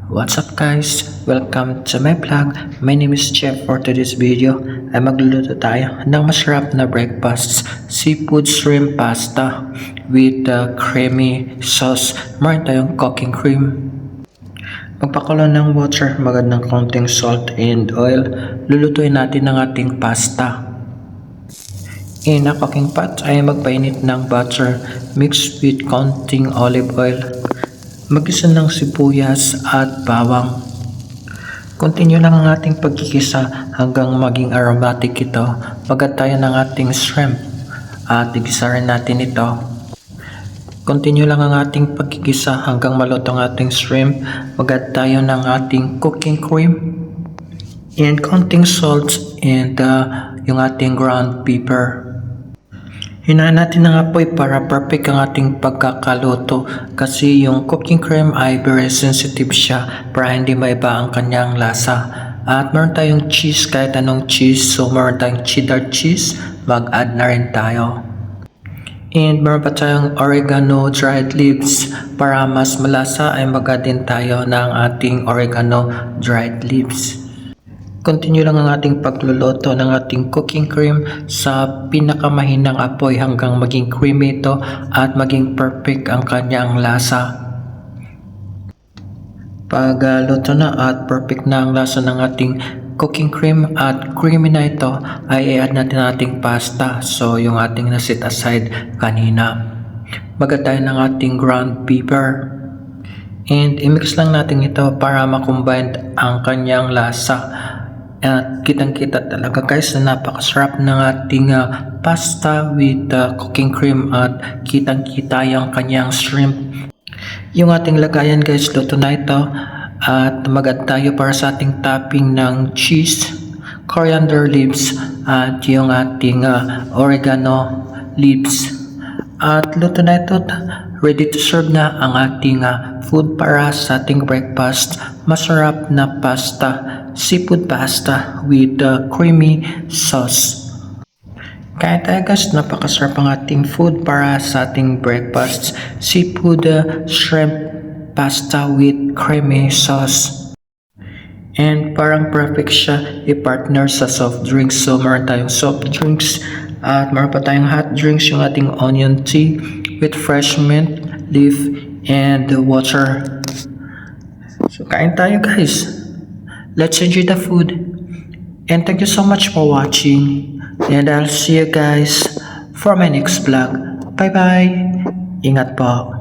What's up guys? Welcome to my vlog. My name is Jeff. For today's video ay magluluto tayo ng masarap na breakfast, seafood shrimp pasta with creamy sauce. Meron tayong cooking cream. Magpakulo ng water, magad ng konting salt and oil. Lulutuin natin ang ating pasta. In a cooking pot ay magpainit ng butter mixed with konting olive oil. Magisa ng sibuyas at bawang. Continue lang ang ating pagkikisa hanggang maging aromatic ito. Pagkat tayo ng ating shrimp at igisa rin natin ito. Continue lang ang ating pagkikisa hanggang maluto ang ating shrimp. Magad tayo ng ating cooking cream and konting salt and yung ating ground pepper. Hinaan natin ng apoy para perfect ang ating pagkakaluto kasi yung cooking cream ay very sensitive siya para hindi maiba ang kanyang lasa. At meron tayong cheese, kahit anong cheese, so meron tayong cheddar cheese, mag-add na rin tayo. And meron pa tayong oregano dried leaves, para mas malasa ay mag-add din tayo ng ating oregano dried leaves. Continue lang ang ating pagluluto ng ating cooking cream sa pinakamahinang apoy hanggang maging creamy ito at maging perfect ang kanyang lasa. Pag luto na at perfect na ang lasa ng ating cooking cream at creamy na ito, ay i-add natin ang ating pasta. So yung ating na-set aside kanina. Mag-add tayo ng ating ground pepper. And i-mix lang natin ito para makombine ang kanyang lasa. At kitang-kita talaga guys na napakasarap ng ating pasta with cooking cream at kitang-kita yung kanyang shrimp. Yung ating lagayan guys, luto na ito at mag-add tayo para sa ating topping ng cheese, coriander leaves at yung ating oregano leaves. At luto na ito, ready to serve na ang ating food para sa ating breakfast. Masarap na pasta, seafood pasta with creamy sauce. Kaya tayo guys, napakasarap ang ating food para sa ating breakfast, seafood shrimp pasta with creamy sauce. And parang perfect siya i-partner sa soft drinks. So meron tayong soft drinks at meron pa tayong hot drinks, yung ating onion tea with fresh mint leaf and water. So kain tayo guys. Let's enjoy the food. And thank you so much for watching. And I'll see you guys for my next vlog. Bye bye. Ingat po.